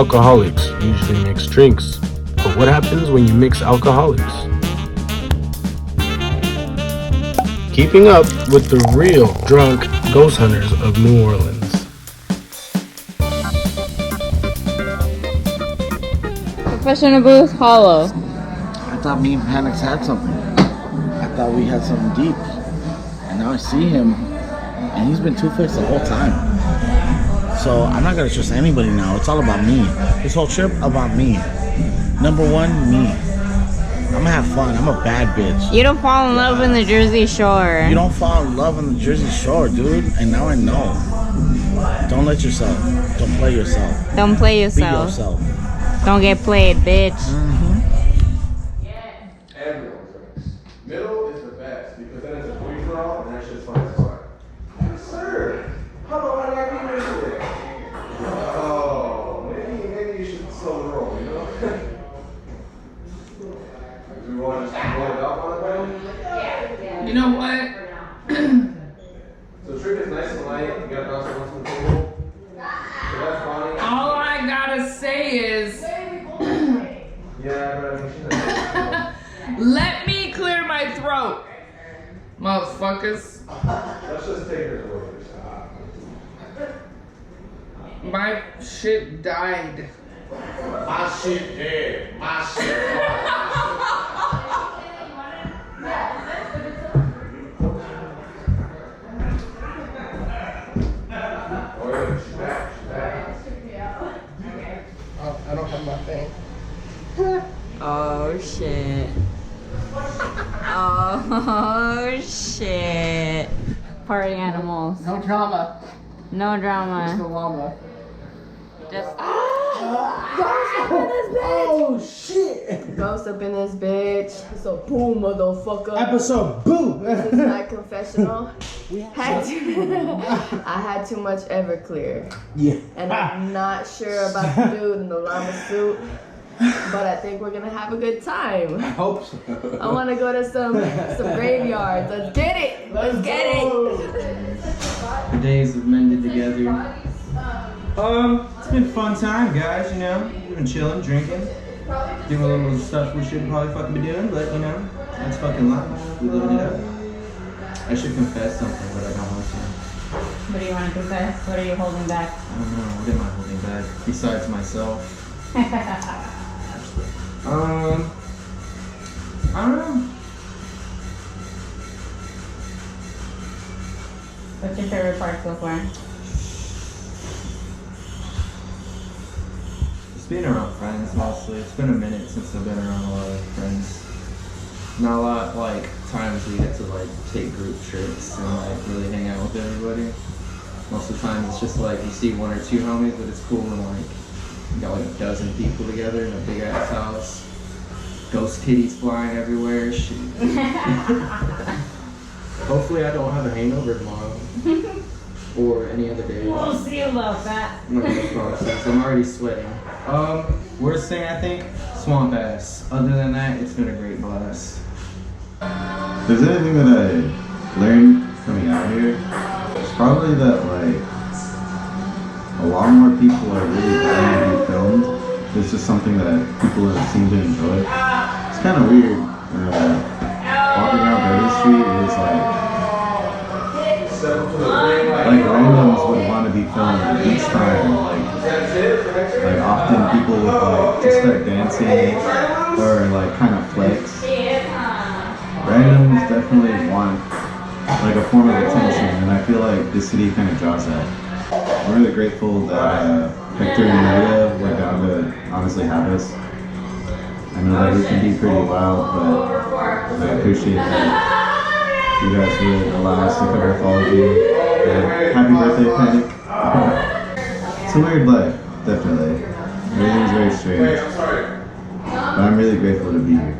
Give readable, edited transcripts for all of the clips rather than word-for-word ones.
Alcoholics usually mix drinks, but what happens when you mix alcoholics? Keeping up with the real drunk ghost hunters of New Orleans. Confessional booth, hollow. I thought me and Panics had something. I thought we had something deep. And now I see him, and he's been two-faced the whole time. So I'm not gonna trust anybody now. It's all about me. This whole trip about me. Number one, me. I'm gonna have fun. I'm a bad bitch. You don't fall in love in the Jersey Shore. You don't fall in love on the Jersey Shore, dude. And now I know. Don't let yourself. Don't play yourself. Don't play Be yourself. yourself. Don't get played, bitch. Everyone drinks. Middle is the best because then it's a free for all and that shit's fun as fuck. Yes, sir. How about I got you today? Oh, maybe you should slow the roll, you know? Do we want to just blow it up on it, man? You know what? So the trick is nice and light. You gotta bounce it once on the table. So that's funny. All I gotta say is, Yeah, but I mean, let me clear my throat, motherfuckers. let's just take her to work. My shit died. My shit dead. My shit I don't have my thing. Oh shit. Oh shit. Party animals. No drama. No Just drama. the llama. Just Oh, shit. Ghost up in this bitch. So boom, motherfucker. Episode boom. This is not confessional. I had too much Everclear. Yeah. And I'm not sure about the dude in the llama suit. But I think we're gonna have a good time. I hope so. I wanna go to some graveyards. Let's get it! Let's get it! The days have mended together. It's been a fun time, guys, you know. We've been chilling, drinking, doing a little stuff we shouldn't probably fucking be doing, but you know, that's fucking life. We living it up. I should confess something, but I don't want to. What do you want to confess? What are you holding back? I don't know, what am I holding back? Besides myself. I don't know. What's your favorite part so far? Just being around friends mostly. It's been a minute since I've been around a lot of friends. Not a lot like times we get to like take group trips and like really hang out with everybody. Most of the time it's just like you see one or two homies, but it's cool when like you got like a dozen people together in a big ass house. Ghost kitties flying everywhere. Shit. Hopefully I don't have a hangover tomorrow. Or any other day. We'll see about that. I'm not gonna promise. I'm already sweating. Worst thing I think, swamp ass. Other than that, it's been a great blast. If there's anything that I learned coming out here, it's probably that like a lot more people are really dying to be filmed. It's just something that people seem to enjoy. It's kind of weird. Walking around Berry Street is like randoms would want to be filmed each time. Like often people would like just start dancing or like kind of flex. Randoms definitely want like a form of attention, and I feel like this city kind of draws that. I'm really grateful that Hector and Maria were down to honestly have us. I know that we can be pretty wild, but I appreciate that you guys would allow us to cover all of you. Happy birthday, Panic. It's a weird life, definitely. Everything's very strange. But I'm really grateful to be here.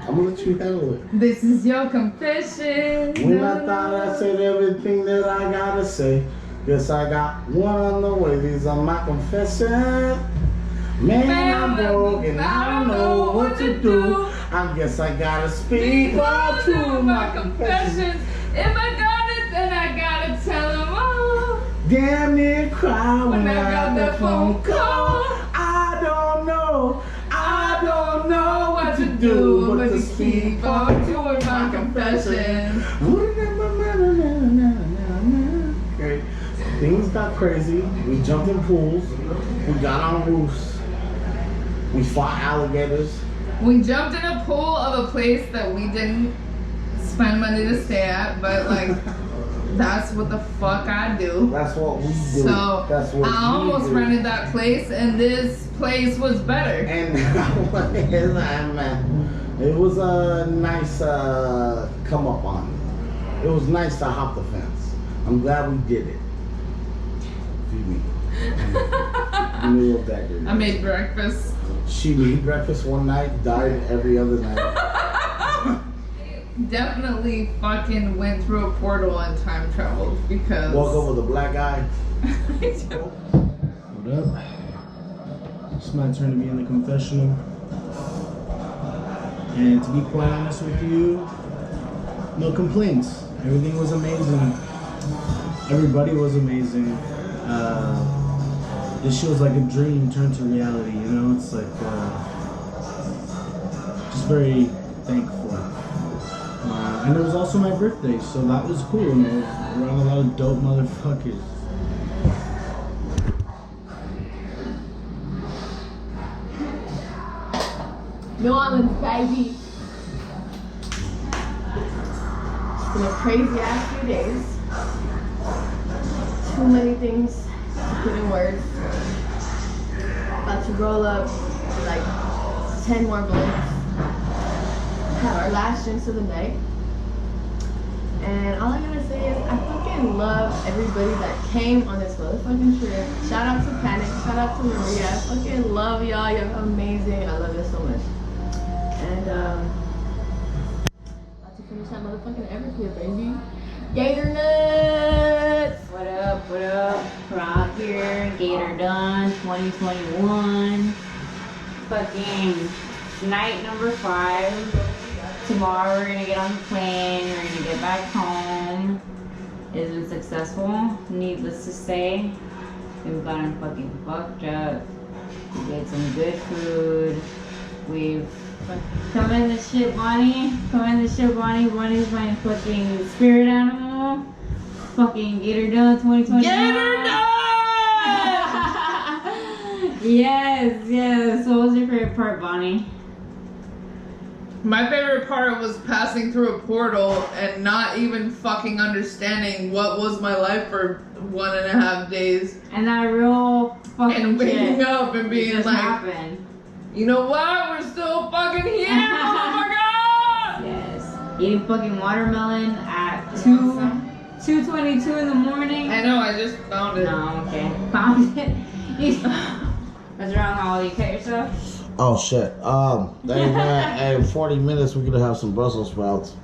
I'm gonna let you handle it. This is your confession. When I thought I said everything that I gotta say, guess I got one on the way. These are my confessions. Man, I'm broke and I don't know what to do. I guess I gotta speak all to my confessions. If I got it, then I gotta tell them all. damn near cried When I got that phone call. I don't know what to do but to keep on doing my confession. Okay. Things got crazy. We jumped in pools. We got on roofs. We fought alligators. We jumped in a pool of a place that we didn't spend money to stay at, but like, that's what the fuck I do. That's what we do. So That's what I almost do. rented that place, and this place was better. And it was a nice come up on it. It was nice to hop the fence. I'm glad we did it. Feed me. I made breakfast. She made breakfast one night, died every other night. Definitely fucking went through a portal and time traveled because. Woke up with a black eye. What up? It's my turn to be in the confessional. And to be quite honest with you, no complaints. Everything was amazing. Everybody was amazing. This shit was like a dream turned to reality, you know? It's like, just very thankful. And it was also my birthday, so that was cool. You know, around a lot of dope motherfuckers. New Orleans, baby. It's been a crazy ass few days. Too many things to put in words. About to roll up like 10 more blunts. Have our last drinks of the night. And all I'm gonna say is I fucking love everybody that came on this motherfucking trip. Shout out to Panic, shout out to Maria. I fucking love y'all, you're amazing. I love you so much. And about to finish that motherfucking Everclear, baby. Gator nuts! What up, what up? Rock here, Gator done, 2021. Fucking night number 5. Tomorrow we're gonna get on the plane, we're gonna get back home. It's been successful, needless to say. We've gotten fucking fucked up. We get some good food. We've come in the ship, Bonnie. Bonnie's my fucking spirit animal. Fucking Gator done 2021. Gator done! Yes. What was your favorite part, Bonnie? My favorite part was passing through a portal and not even fucking understanding what was my life for 1.5 days. And that real fucking And waking shit up and being just like, happened. you know what? We're still fucking here, motherfucker! Yes. Eating fucking watermelon at 2:22 in the morning. I know, I just found it. No, okay. Found it. What's wrong, Holly? You cut yourself? Oh shit. In 40 minutes we're gonna have some Brussels sprouts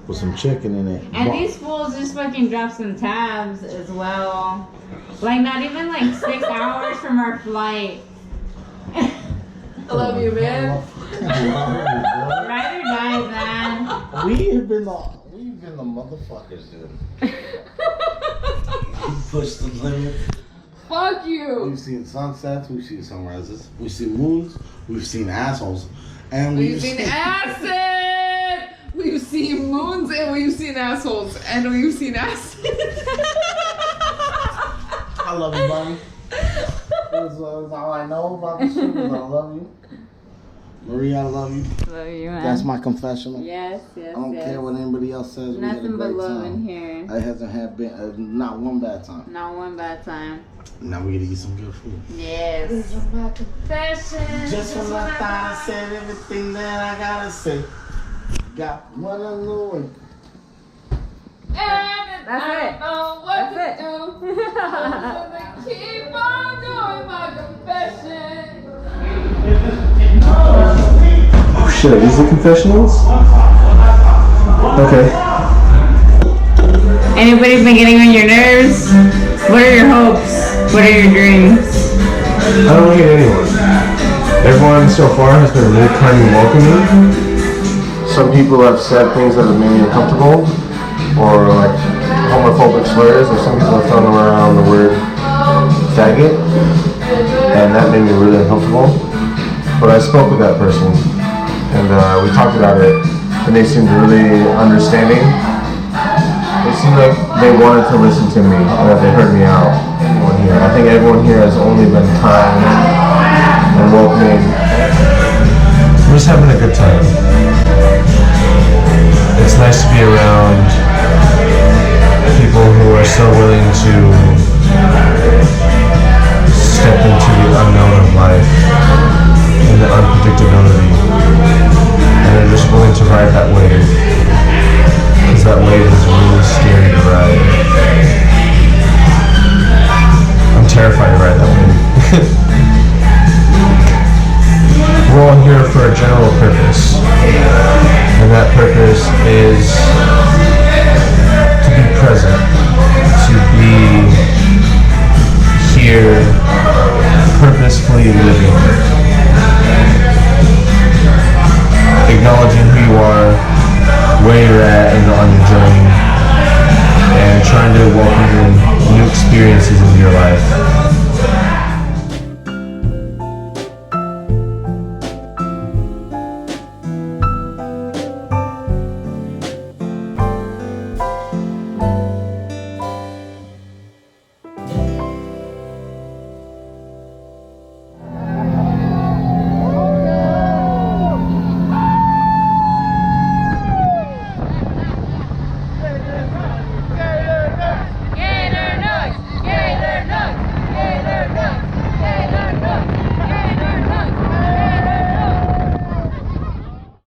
with some chicken in it. And these fools just fucking dropped some tabs as well. Like not even like 6 hours from our flight. I love you, man. Ride or die, man. We've been the motherfuckers, dude. Push the limit. Fuck you. We've seen sunsets, we've seen sunrises, we've seen moons, we've seen assholes, and We've seen acid! We've seen moons and we've seen assholes and we've seen acid. I love you, buddy. That's all I know about this shit is I love you. Maria, I love you. Love you, man. That's my confessional. Yes. I don't care what anybody else says. We had a Nothing but great love time. in here. I hasn't had been not one bad time. Not one bad time. Now we gotta eat some good food. Yes. Confession. Just when I thought I said everything that I gotta say, got one on the way. That's it. That's it. Keep on going, my confession. Oh shit, these are confessionals? Okay. Anybody's been getting on your nerves? What are your hopes? What are your dreams? I don't hate anyone. Everyone so far has been really kind and welcoming. Some people have said things that have made me uncomfortable, or like homophobic slurs, or some people have thrown around the word faggot, and that made me really uncomfortable. But I spoke with that person, and we talked about it, and they seemed really understanding. It seemed like they wanted to listen to me, and that they heard me out. Everyone here. I think everyone here has only been kind and welcoming. We're just having a good time. It's nice to be around people who are so willing to step into the unknown of life and the unpredictability, and they're just willing to ride that wave, because that wave is really scary to ride. I'm terrified to ride that wave. We're all here for a general purpose, and that purpose is to be present, to be here purposefully living, acknowledging who you are, where you're at on your journey, and trying to welcome in new experiences into your life.